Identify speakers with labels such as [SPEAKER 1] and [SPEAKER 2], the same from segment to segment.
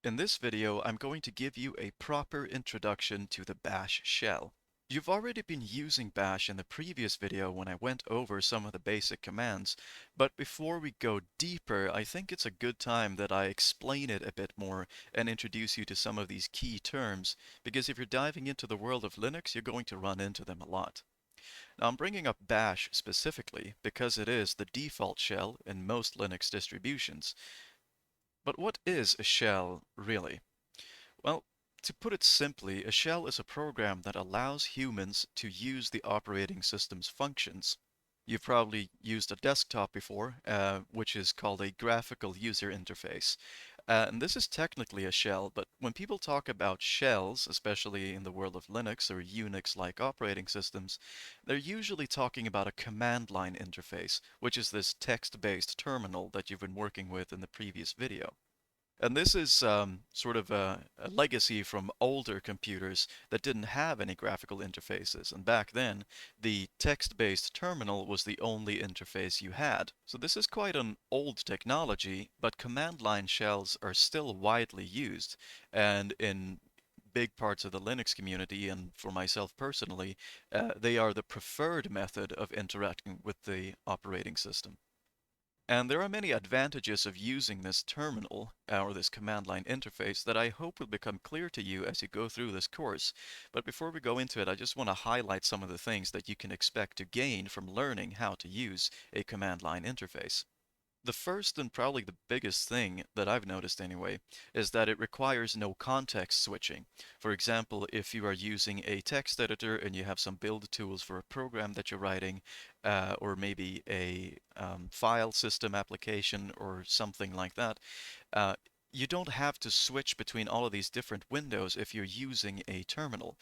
[SPEAKER 1] In this video, I'm going to give you a proper introduction to the bash shell. You've already been using bash in the previous video when I went over some of the basic commands, but before we go deeper, I think it's a good time that I explain it a bit more and introduce you to some of these key terms, because if you're diving into the world of Linux, you're going to run into them a lot. Now, I'm bringing up bash specifically because it is the default shell in most Linux distributions. But what is a shell, really? Well, to put it simply, a shell is a program that allows humans to use the operating system's functions. You've probably used a desktop before, which is called a graphical user interface. And this is technically a shell, but when people talk about shells, especially in the world of Linux or Unix-like operating systems, they're usually talking about a command line interface, which is this text-based terminal that you've been working with in the previous video. And this is sort of a legacy from older computers that didn't have any graphical interfaces. And back then, the text-based terminal was the only interface you had. So this is quite an old technology, but command line shells are still widely used. And in big parts of the Linux community, and for myself personally, they are the preferred method of interacting with the operating system. And there are many advantages of using this terminal, or this command line interface, that I hope will become clear to you as you go through this course. But before we go into it, I just want to highlight some of the things that you can expect to gain from learning how to use a command line interface. The first and probably the biggest thing that I've noticed anyway is that it requires no context switching. For example, if you are using a text editor and you have some build tools for a program that you're writing, or maybe a file system application or something like that, uh, you don't have to switch between all of these different windows if you're using a terminal,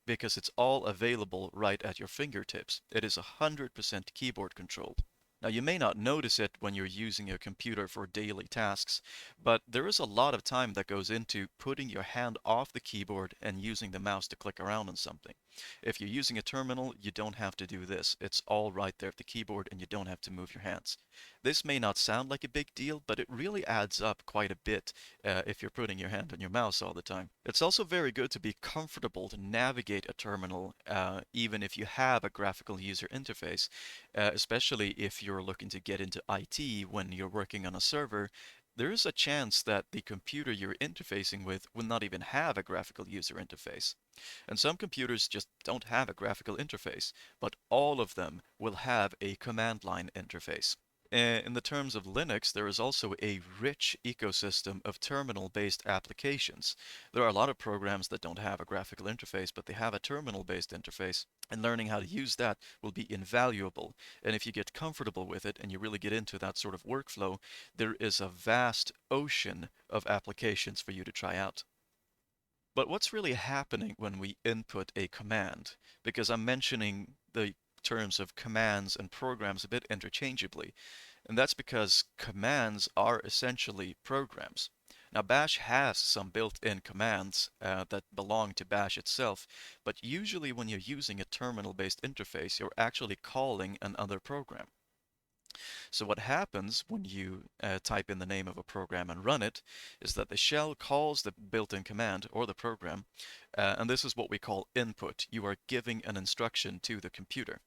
[SPEAKER 1] because it's all available right at your fingertips. It is 100% keyboard controlled. Now, you may not notice it when you're using a computer for daily tasks, but there is a lot of time that goes into putting your hand off the keyboard and using the mouse to click around on something. If you're using a terminal, you don't have to do this. It's all right there at the keyboard and you don't have to move your hands. This may not sound like a big deal, but it really adds up quite a bit if you're putting your hand on your mouse all the time. It's also very good to be comfortable to navigate a terminal, even if you have a graphical user interface, especially if you're looking to get into IT when you're working on a server. There is a chance that the computer you're interfacing with will not even have a graphical user interface. And some computers just don't have a graphical interface, but all of them will have a command line interface. In the terms of Linux, there is also a rich ecosystem of terminal-based applications. There are a lot of programs that don't have a graphical interface, but they have a terminal-based interface, and learning how to use that will be invaluable. And if you get comfortable with it and you really get into that sort of workflow, there is a vast ocean of applications for you to try out. But what's really happening when we input a command? Because I'm mentioning the terms of commands and programs a bit interchangeably. And that's because commands are essentially programs. Now, Bash has some built-in commands that belong to Bash itself, but usually when you're using a terminal-based interface, you're actually calling another program. So what happens when you type in the name of a program and run it is that the shell calls the built-in command or the program, and this is what we call input. You are giving an instruction to the computer.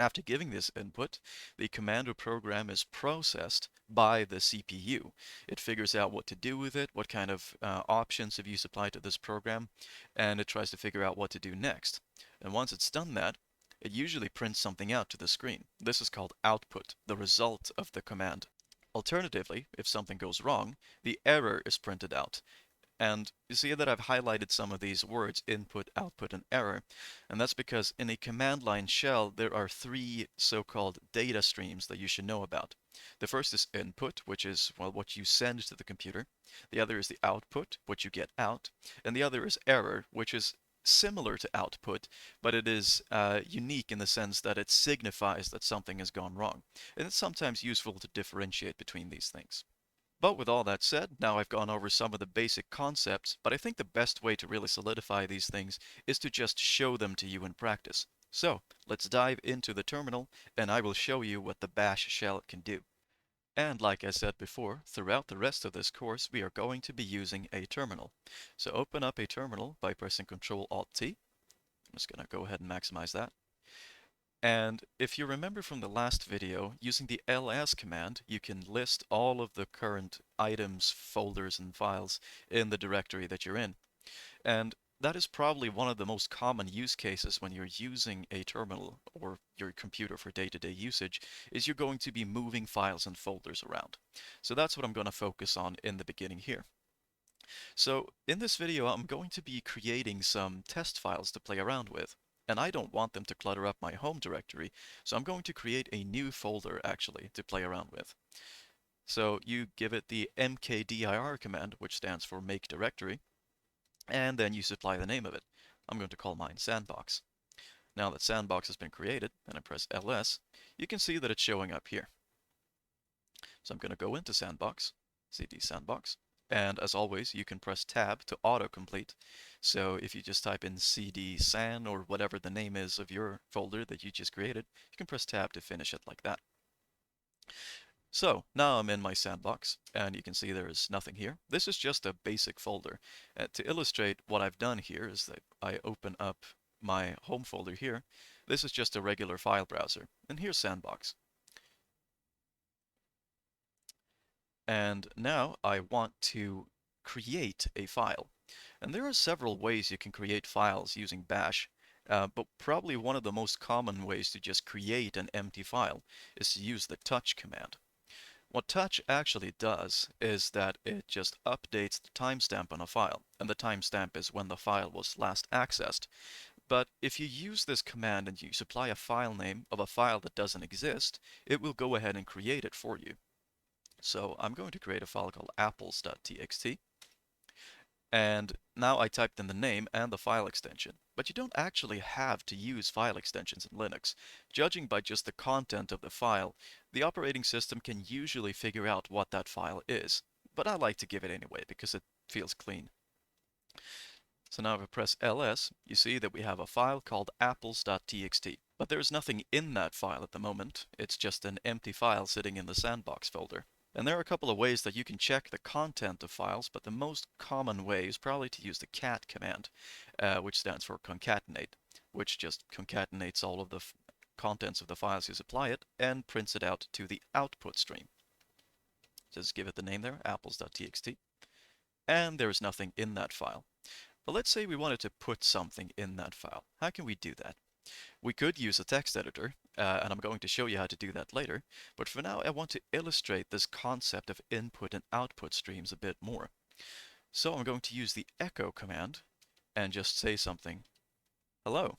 [SPEAKER 1] After giving this input, the command or program is processed by the CPU. It figures out what to do with it, what kind of options have you supplied to this program, and it tries to figure out what to do next. And once it's done that, it usually prints something out to the screen. This is called output, the result of the command. Alternatively, if something goes wrong, the error is printed out. And you see that I've highlighted some of these words, input, output, and error. And that's because in a command line shell, there are three so-called data streams that you should know about. The first is input, which is, well, what you send to the computer. The other is the output, what you get out. And the other is error, which is similar to output, but it is unique in the sense that it signifies that something has gone wrong. And it's sometimes useful to differentiate between these things. But with all that said, now I've gone over some of the basic concepts, but I think the best way to really solidify these things is to just show them to you in practice. So let's dive into the terminal and I will show you what the bash shell can do. And like I said before, throughout the rest of this course, we are going to be using a terminal. So open up a terminal by pressing Ctrl-Alt-T. I'm just going to go ahead and maximize that. And if you remember from the last video, using the ls command, you can list all of the current items, folders, and files in the directory that you're in. And that is probably one of the most common use cases when you're using a terminal or your computer for day-to-day usage, is you're going to be moving files and folders around. So that's what I'm going to focus on in the beginning here. So in this video, I'm going to be creating some test files to play around with. And I don't want them to clutter up my home directory, so I'm going to create a new folder actually to play around with. So you give it the mkdir command, which stands for make directory, and then you supply the name of it. I'm going to call mine sandbox. Now that sandbox has been created, and I press ls, you can see that it's showing up here. So I'm going to go into sandbox, cd sandbox, and as always, you can press tab to autocomplete. So if you just type in cd san or whatever the name is of your folder that you just created, you can press tab to finish it like that. So now I'm in my sandbox, and you can see there is nothing here. This is just a basic folder. To illustrate what I've done here is that I open up my home folder here. This is just a regular file browser, and here's sandbox. And now I want to create a file. And there are several ways you can create files using bash, but probably one of the most common ways to just create an empty file is to use the touch command. What touch actually does is that it just updates the timestamp on a file, and the timestamp is when the file was last accessed. But if you use this command and you supply a file name of a file that doesn't exist, it will go ahead and create it for you. So I'm going to create a file called apples.txt. And now I typed in the name and the file extension. But you don't actually have to use file extensions in Linux. Judging by just the content of the file, the operating system can usually figure out what that file is. But I like to give it anyway because it feels clean. So now if I press ls, you see that we have a file called apples.txt. But there's nothing in that file at the moment. It's just an empty file sitting in the sandbox folder. And there are a couple of ways that you can check the content of files, but the most common way is probably to use the cat command, which stands for concatenate, which just concatenates all of the contents of the files you supply it and prints it out to the output stream. Just give it the name there, apples.txt. And there is nothing in that file. But let's say we wanted to put something in that file. How can we do that? We could use a text editor, and I'm going to show you how to do that later, but for now I want to illustrate this concept of input and output streams a bit more. So I'm going to use the echo command and just say something, hello,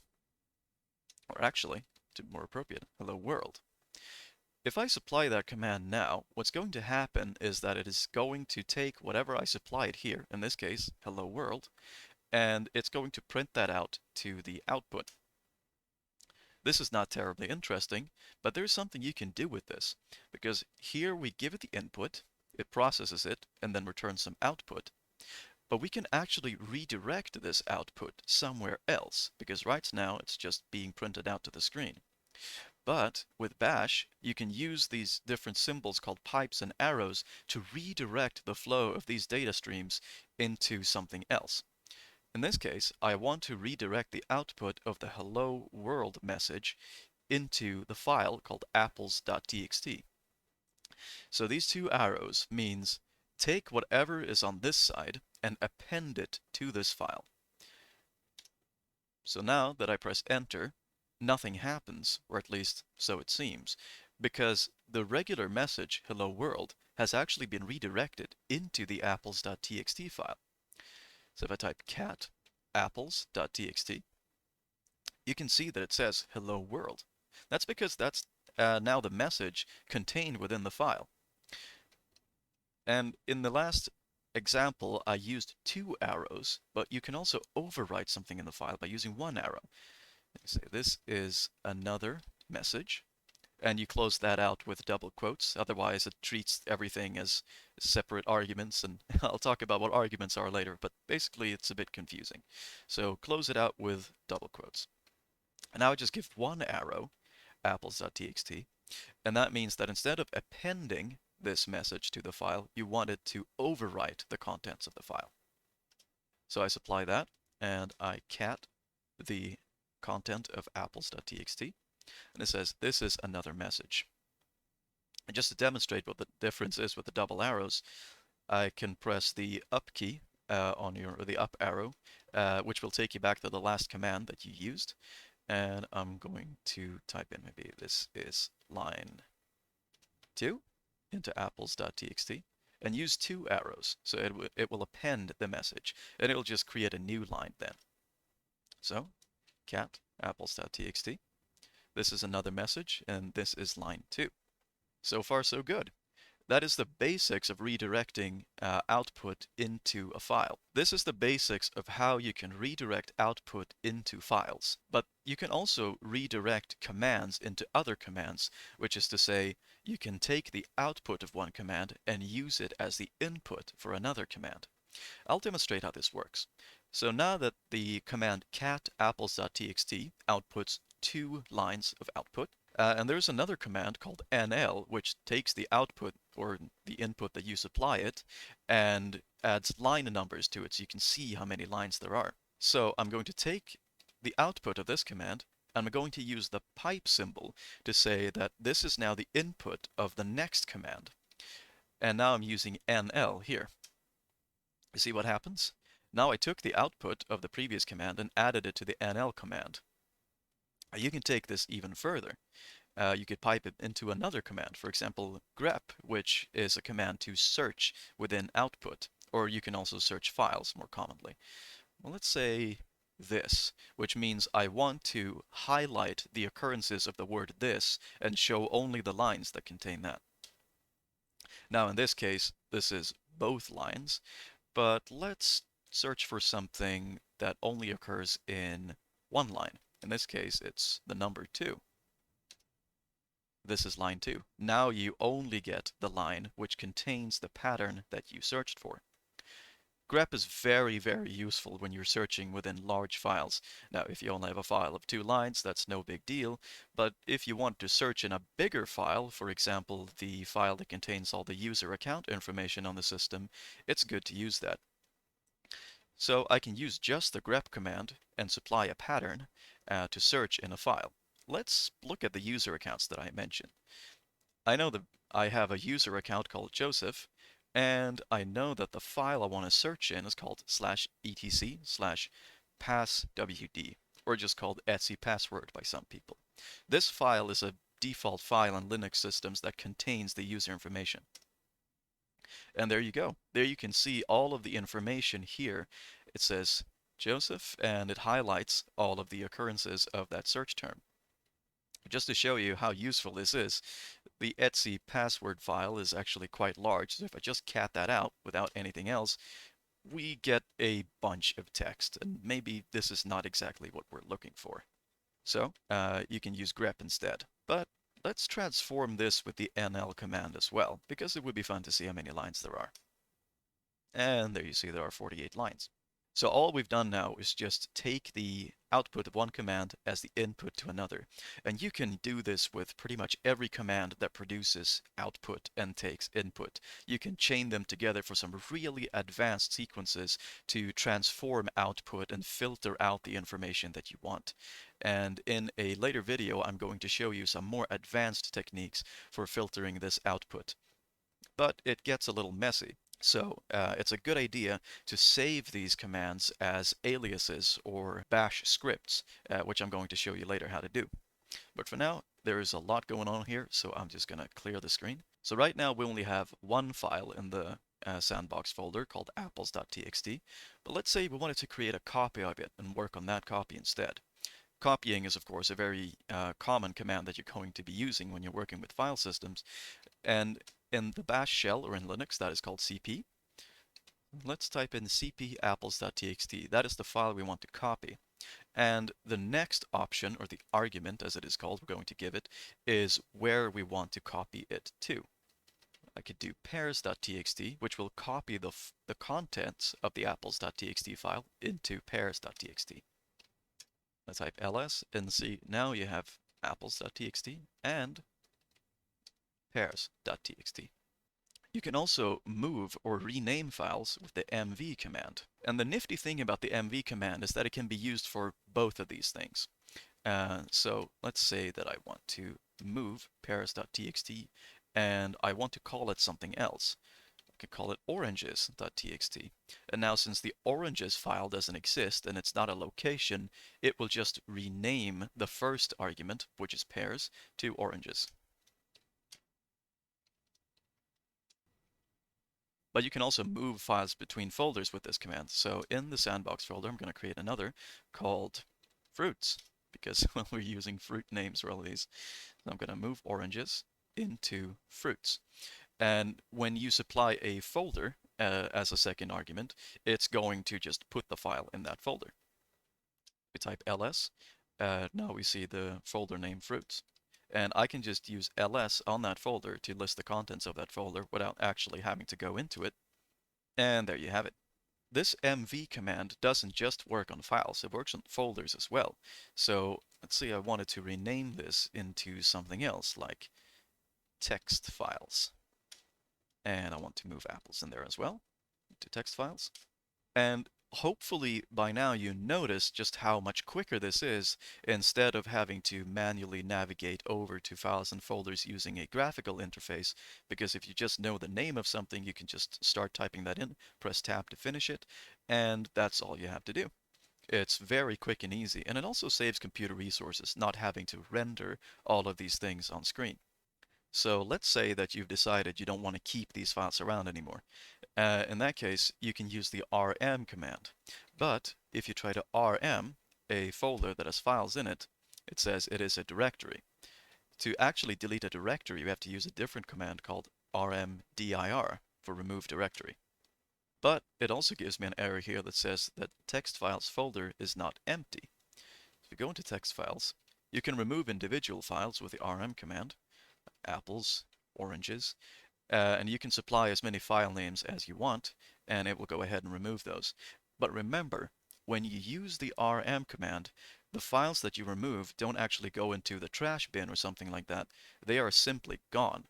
[SPEAKER 1] or actually, to be more appropriate, hello world. If I supply that command now, what's going to happen is that it is going to take whatever I supplied here, in this case, hello world, and it's going to print that out to the output. This is not terribly interesting, but there's something you can do with this, because here we give it the input, it processes it, and then returns some output. But we can actually redirect this output somewhere else, because right now it's just being printed out to the screen. But with bash, you can use these different symbols called pipes and arrows to redirect the flow of these data streams into something else. In this case, I want to redirect the output of the hello world message into the file called apples.txt. So these two arrows means take whatever is on this side and append it to this file. So now that I press enter, nothing happens, or at least so it seems, because the regular message hello world has actually been redirected into the apples.txt file. So if I type cat apples.txt, you can see that it says hello world. That's because that's now the message contained within the file. And in the last example, I used two arrows, but you can also overwrite something in the file by using one arrow. Say this is another message, and you close that out with double quotes. Otherwise, it treats everything as separate arguments, and I'll talk about what arguments are later, but basically it's a bit confusing. So close it out with double quotes. And now I just give one arrow, apples.txt, and that means that instead of appending this message to the file, you want it to overwrite the contents of the file. So I supply that, and I cat the content of apples.txt, and it says this is another message. And just to demonstrate what the difference is with the double arrows, I can press the up key or the up arrow, which will take you back to the last command that you used. And I'm going to type in, maybe this is line 2 into apples.txt, and use 2 arrows. So it will append the message, and it'll just create a new line then. So cat apples.txt. This is another message, and this is line 2. So far, so good. That is the basics of redirecting output into a file. This is the basics of how you can redirect output into files. But you can also redirect commands into other commands, which is to say, you can take the output of one command and use it as the input for another command. I'll demonstrate how this works. So now that the command cat apples.txt outputs 2 lines of output, and there's another command called nl, which takes the output or the input that you supply it and adds line numbers to it so you can see how many lines there are. So I'm going to take the output of this command, and I'm going to use the pipe symbol to say that this is now the input of the next command. And now I'm using nl here. You see what happens? Now I took the output of the previous command and added it to the nl command. You can take this even further. You could pipe it into another command, for example, grep, which is a command to search within output, or you can also search files more commonly. Well, let's say this, which means I want to highlight the occurrences of the word this and show only the lines that contain that. Now, in this case, this is both lines, but let's search for something that only occurs in one line. In this case, it's the number 2. This is line 2. Now you only get the line which contains the pattern that you searched for. grep is very, very useful when you're searching within large files. Now, if you only have a file of 2 lines, that's no big deal. But if you want to search in a bigger file, for example, the file that contains all the user account information on the system, it's good to use that. So I can use just the grep command and supply a pattern to search in a file. Let's look at the user accounts that I mentioned. I know that I have a user account called Joseph, and I know that the file I want to search in is called /etc/passwd, or just called etcpassword by some people. This file is a default file on Linux systems that contains the user information. And there you go. There you can see all of the information here. It says Joseph, and it highlights all of the occurrences of that search term. Just to show you how useful this is, the etcpassword file is actually quite large, so if I just cat that out without anything else, we get a bunch of text, and maybe this is not exactly what we're looking for. So you can use grep instead. But let's transform this with the nl command as well, because it would be fun to see how many lines there are. And there you see there are 48 lines. So all we've done now is just take the output of one command as the input to another. And you can do this with pretty much every command that produces output and takes input. You can chain them together for some really advanced sequences to transform output and filter out the information that you want. And in a later video, I'm going to show you some more advanced techniques for filtering this output. But it gets a little messy. So it's a good idea to save these commands as aliases or bash scripts, which I'm going to show you later how to do. But for now, there is a lot going on here, so I'm just going to clear the screen. So right now we only have one file in the sandbox folder called apples.txt, but let's say we wanted to create a copy of it and work on that copy instead. Copying is, of course, a very common command that you're going to be using when you're working with file systems, and in the bash shell, or in Linux, that is called cp. Let's type in cp apples.txt. That is the file we want to copy. And the next option, or the argument as it is called, we're going to give it, is where we want to copy it to. I could do pairs.txt, which will copy the contents of the apples.txt file into pairs.txt. I type ls and see now you have apples.txt and pairs.txt. You can also move or rename files with the mv command. And the nifty thing about the mv command is that it can be used for both of these things. So let's say that I want to move pairs.txt and I want to call it something else. I could call it oranges.txt. And now since the oranges file doesn't exist and it's not a location, it will just rename the first argument, which is pairs, to oranges. But you can also move files between folders with this command. So in the sandbox folder, I'm going to create another called fruits, because well, we're using fruit names for all of these. So I'm going to move oranges into fruits. And when you supply a folder as a second argument, it's going to just put the file in that folder. We type ls. Now we see the folder name fruits. And I can just use ls on that folder to list the contents of that folder without actually having to go into it. And there you have it. This mv command doesn't just work on files, it works on folders as well. So let's say I wanted to rename this into something else, like text files. And I want to move apples in there as well, to text files. And hopefully by now you notice just how much quicker this is instead of having to manually navigate over to files and folders using a graphical interface, because if you just know the name of something, you can just start typing that in, press tab to finish it, and that's all you have to do. It's very quick and easy, and it also saves computer resources not having to render all of these things on screen. So let's say that you've decided you don't want to keep these files around anymore. In that case, you can use the rm command. But if you try to rm a folder that has files in it, it says it is a directory. To actually delete a directory, you have to use a different command called rmdir for remove directory. But it also gives me an error here that says that text files folder is not empty. If you go into text files, you can remove individual files with the rm command, apples, oranges, and you can supply as many file names as you want, and it will go ahead and remove those. But remember, when you use the rm command, the files that you remove don't actually go into the trash bin or something like that. They are simply gone.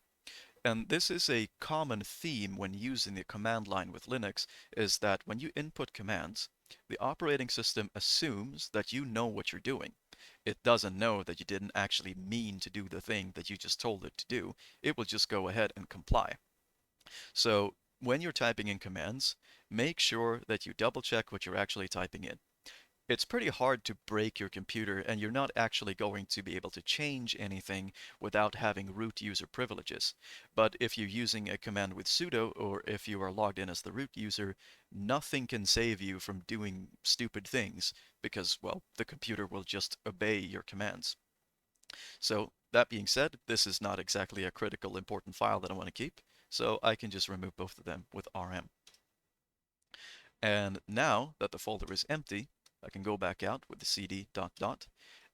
[SPEAKER 1] And this is a common theme when using the command line with Linux, is that when you input commands, the operating system assumes that you know what you're doing. It doesn't know that you didn't actually mean to do the thing that you just told it to do. It will just go ahead and comply. So when you're typing in commands, make sure that you double check what you're actually typing in. It's pretty hard to break your computer, and you're not actually going to be able to change anything without having root user privileges. But if you're using a command with sudo, or if you are logged in as the root user, nothing can save you from doing stupid things, because, well, the computer will just obey your commands. So that being said, this is not exactly a critical important file that I want to keep, so I can just remove both of them with rm. And now that the folder is empty, I can go back out with the cd ...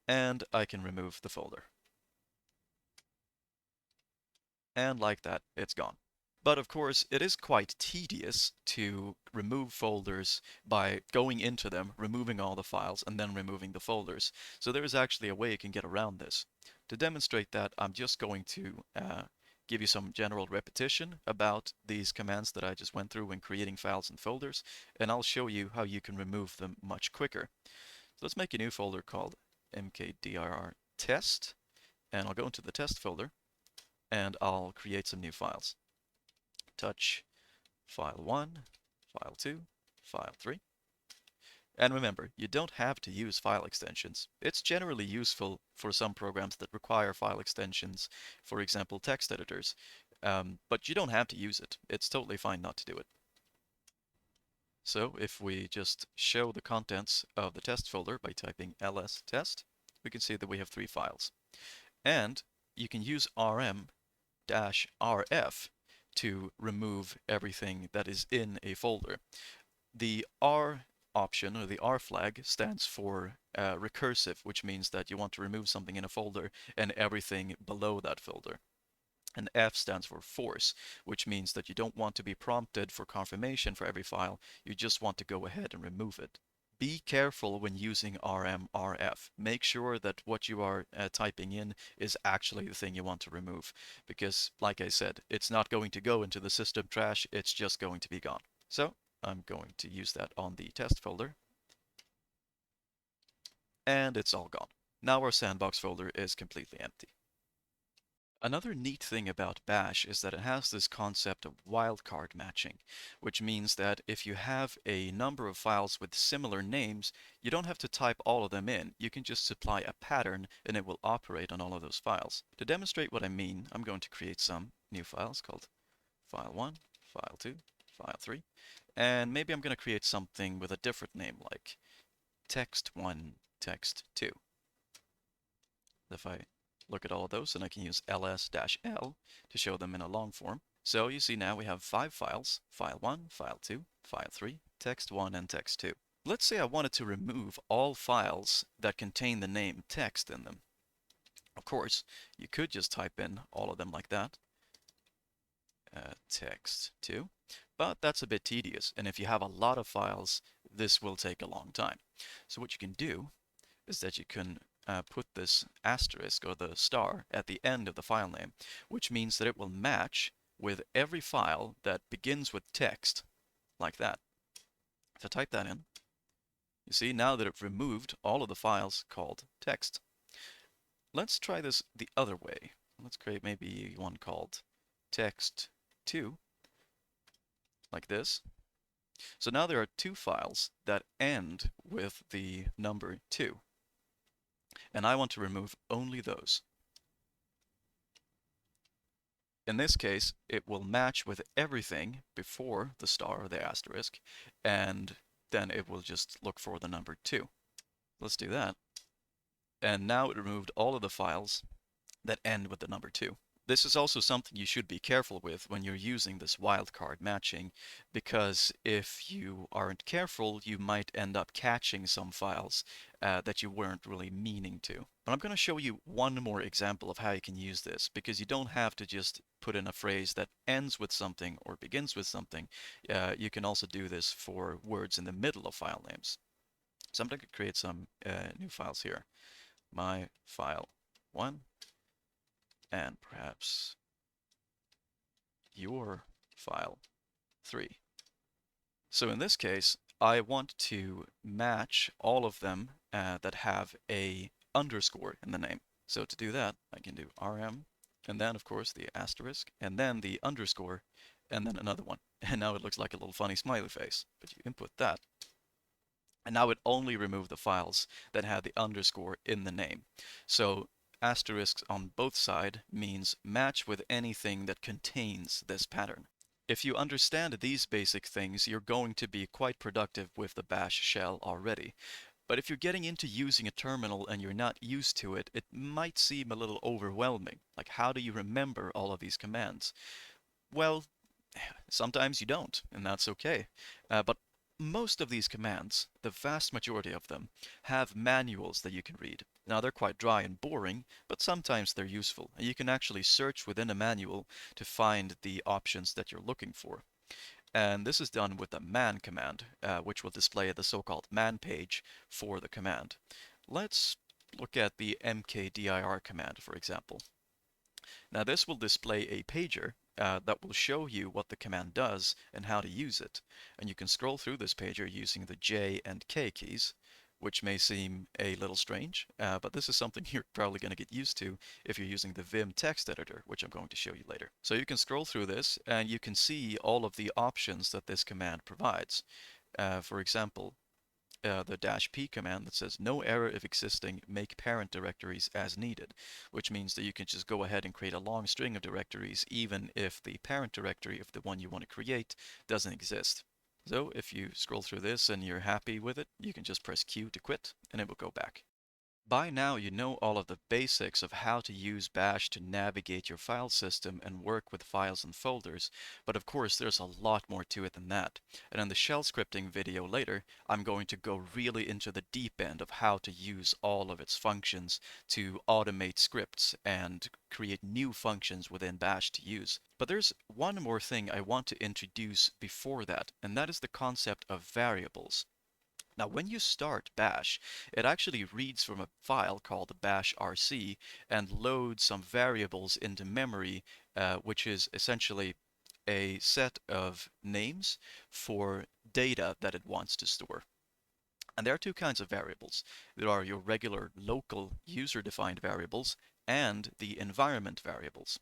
[SPEAKER 1] and I can remove the folder. And like that, it's gone. But of course, it is quite tedious to remove folders by going into them, removing all the files, and then removing the folders. So there is actually a way you can get around this. To demonstrate that, I'm just going to give you some general repetition about these commands that I just went through when creating files and folders, and I'll show you how you can remove them much quicker. So let's make a new folder called mkdir test, and I'll go into the test folder, and I'll create some new files. Touch file 1, file 2, file 3. And remember, you don't have to use file extensions. It's generally useful for some programs that require file extensions, for example, text editors. But you don't have to use it. It's totally fine not to do it. So if we just show the contents of the test folder by typing ls test, we can see that we have 3 files. And you can use rm-rf to remove everything that is in a folder. The R option, or the R flag, stands for recursive, which means that you want to remove something in a folder and everything below that folder. And F stands for force, which means that you don't want to be prompted for confirmation for every file, you just want to go ahead and remove it. Be careful when using RMRF. Make sure that what you are typing in is actually the thing you want to remove. Because, like I said, it's not going to go into the system trash, it's just going to be gone. So, I'm going to use that on the test folder. And it's all gone. Now our sandbox folder is completely empty. Another neat thing about Bash is that it has this concept of wildcard matching, which means that if you have a number of files with similar names, you don't have to type all of them in. You can just supply a pattern and it will operate on all of those files. To demonstrate what I mean, I'm going to create some new files called file1, file2, file3, and maybe I'm going to create something with a different name like text1, text2. If I look at all of those, and I can use ls-l to show them in a long form. So you see now we have 5 files, file1, file2, file3, text1, and text2. Let's say I wanted to remove all files that contain the name text in them. Of course, you could just type in all of them like that, text2, but that's a bit tedious, and if you have a lot of files, this will take a long time. So what you can do is that you can put this asterisk or the star at the end of the file name, which means that it will match with every file that begins with text, like that. If I type that in, you see now that it removed all of the files called text. Let's try this the other way. Let's create maybe one called text2, like this. So now there are 2 files that end with the number 2. And I want to remove only those. In this case, it will match with everything before the star or the asterisk, and then it will just look for the number 2. Let's do that. And now it removed all of the files that end with the number 2. This is also something you should be careful with when you're using this wildcard matching, because if you aren't careful, you might end up catching some files that you weren't really meaning to. But I'm going to show you one more example of how you can use this, because you don't have to just put in a phrase that ends with something or begins with something. You can also do this for words in the middle of file names. So I'm going to create some new files here. My file 1, and perhaps your file 3. So in this case, I want to match all of them that have a underscore in the name. So to do that, I can do rm, and then of course the asterisk, and then the underscore, and then another one. And now it looks like a little funny smiley face. But you input that, and now it only removed the files that had the underscore in the name. So asterisks on both sides means match with anything that contains this pattern. If you understand these basic things, you're going to be quite productive with the bash shell already. But if you're getting into using a terminal and you're not used to it, it might seem a little overwhelming. Like, how do you remember all of these commands? Well, sometimes you don't, and that's okay. But most of these commands, the vast majority of them, have manuals that you can read. Now, they're quite dry and boring, but sometimes they're useful. And you can actually search within a manual to find the options that you're looking for. And this is done with the man command, which will display the so-called man page for the command. Let's look at the mkdir command, for example. Now this will display a pager that will show you what the command does and how to use it. And you can scroll through this pager using the J and K keys, which may seem a little strange, but this is something you're probably going to get used to if you're using the Vim text editor, which I'm going to show you later. So you can scroll through this and you can see all of the options that this command provides. For example, the -p command that says no error if existing, make parent directories as needed, which means that you can just go ahead and create a long string of directories even if the parent directory of the one you want to create doesn't exist. So if you scroll through this and you're happy with it, you can just press Q to quit and it will go back. By now you know all of the basics of how to use Bash to navigate your file system and work with files and folders, but of course there's a lot more to it than that. And in the shell scripting video later, I'm going to go really into the deep end of how to use all of its functions to automate scripts and create new functions within Bash to use. But there's one more thing I want to introduce before that, and that is the concept of variables. Now, when you start bash, it actually reads from a file called bashrc and loads some variables into memory, which is essentially a set of names for data that it wants to store. And there are two kinds of variables. There are your regular local user-defined variables and the environment variables.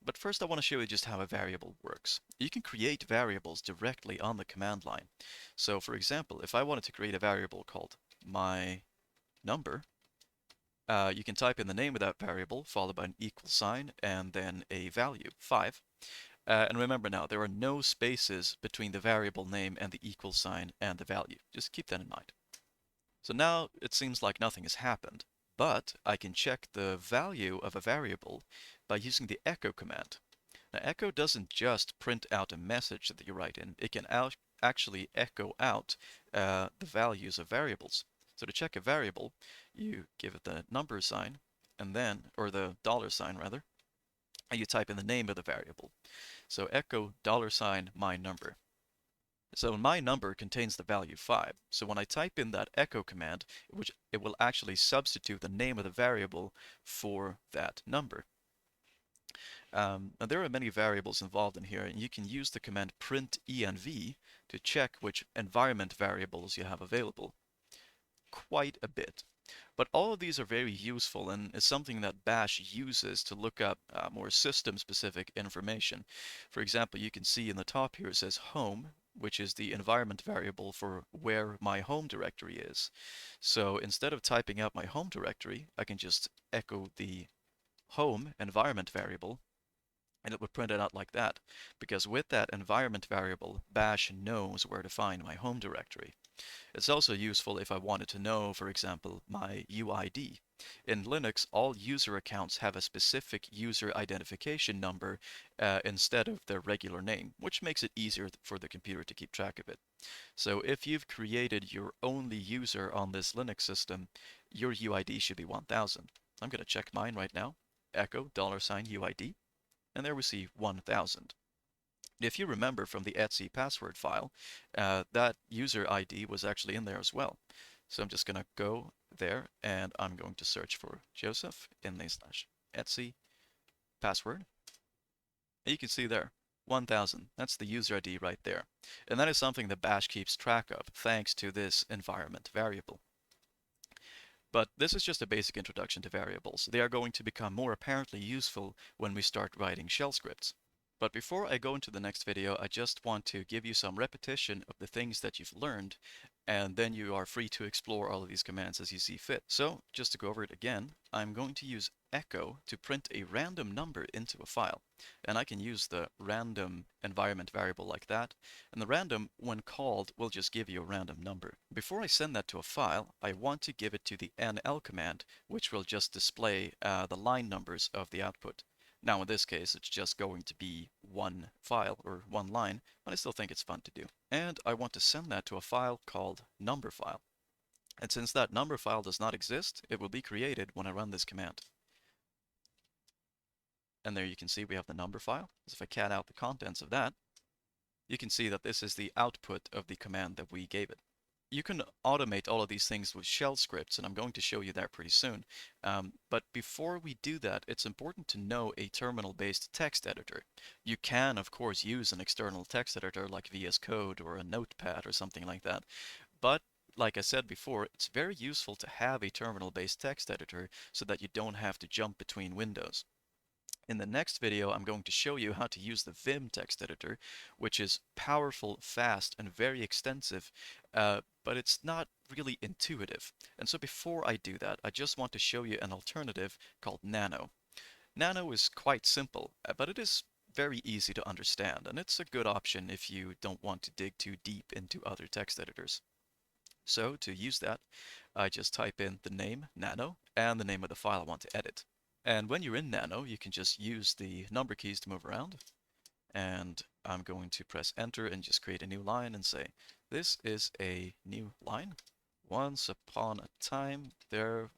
[SPEAKER 1] But first I want to show you just how a variable works. You can create variables directly on the command line. So for example, if I wanted to create a variable called my number, you can type in the name of that variable followed by an equal sign and then a value, 5. And remember now, there are no spaces between the variable name and the equal sign and the value. Just keep that in mind. So now it seems like nothing has happened, but I can check the value of a variable by using the echo command. Now echo doesn't just print out a message that you write in, it can actually echo out the values of variables. So to check a variable, you give it the number sign and then, or the dollar sign rather, and you type in the name of the variable. So echo $ my number. So my number contains the value 5. So when I type in that echo command, it will actually substitute the name of the variable for that number. Now there are many variables involved in here, and you can use the command print-env to check which environment variables you have available. Quite a bit. But all of these are very useful and is something that Bash uses to look up more system-specific information. For example, you can see in the top here it says home, which is the environment variable for where my home directory is. So instead of typing out my home directory, I can just echo the home environment variable and it would print it out like that. Because with that environment variable, Bash knows where to find my home directory. It's also useful if I wanted to know, for example, my UID. In Linux, all user accounts have a specific user identification number instead of their regular name, which makes it easier for the computer to keep track of it. So if you've created your only user on this Linux system, your UID should be 1000. I'm going to check mine right now. Echo $UID, and there we see 1000. If you remember from the etc password file, that user ID was actually in there as well. So I'm just going to go there and I'm going to search for Joseph in the /etc password. And you can see there, 1000. That's the user ID right there. And that is something that Bash keeps track of thanks to this environment variable. But this is just a basic introduction to variables. They are going to become more apparently useful when we start writing shell scripts. But before I go into the next video, I just want to give you some repetition of the things that you've learned, and then you are free to explore all of these commands as you see fit. So, just to go over it again, I'm going to use echo to print a random number into a file. And I can use the random environment variable like that, and the random, when called, will just give you a random number. Before I send that to a file, I want to give it to the nl command, which will just display the line numbers of the output. Now in this case, it's just going to be one file or one line, but I still think it's fun to do. And I want to send that to a file called number file. And since that number file does not exist, it will be created when I run this command. And there you can see we have the number file. So if I cat out the contents of that, you can see that this is the output of the command that we gave it. You can automate all of these things with shell scripts, and I'm going to show you that pretty soon. But before we do that, it's important to know a terminal-based text editor. You can, of course, use an external text editor like VS Code or a Notepad or something like that. But like I said before, it's very useful to have a terminal-based text editor so that you don't have to jump between windows. In the next video, I'm going to show you how to use the Vim text editor, which is powerful, fast, and very extensive, but it's not really intuitive. And so before I do that, I just want to show you an alternative called Nano. Nano is quite simple, but it is very easy to understand, and it's a good option if you don't want to dig too deep into other text editors. So to use that, I just type in the name, Nano, and the name of the file I want to edit. And when you're in Nano, you can just use the number keys to move around. And I'm going to press enter and just create a new line and say, this is a new line. Once upon a time, there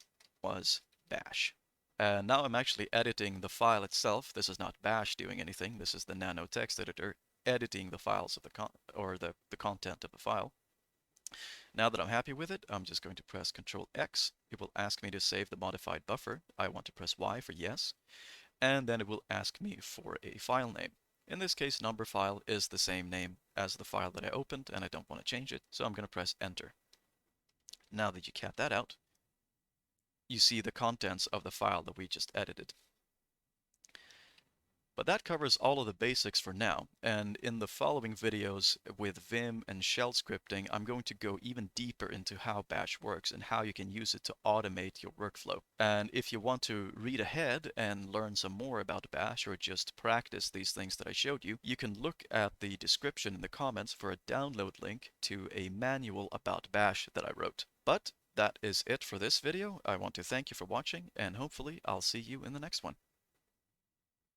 [SPEAKER 1] was Bash. And now I'm actually editing the file itself. This is not Bash doing anything. This is the Nano text editor editing the files of the content of the file. Now that I'm happy with it, I'm just going to press Ctrl X. It will ask me to save the modified buffer. I want to press Y for yes. And then it will ask me for a file name. In this case, number file is the same name as the file that I opened, and I don't want to change it, so I'm going to press enter. Now that you cat that out, you see the contents of the file that we just edited. But that covers all of the basics for now, and in the following videos with Vim and shell scripting, I'm going to go even deeper into how Bash works and how you can use it to automate your workflow. And if you want to read ahead and learn some more about Bash or just practice these things that I showed you, you can look at the description in the comments for a download link to a manual about Bash that I wrote. But that is it for this video. I want to thank you for watching, and hopefully I'll see you in the next one.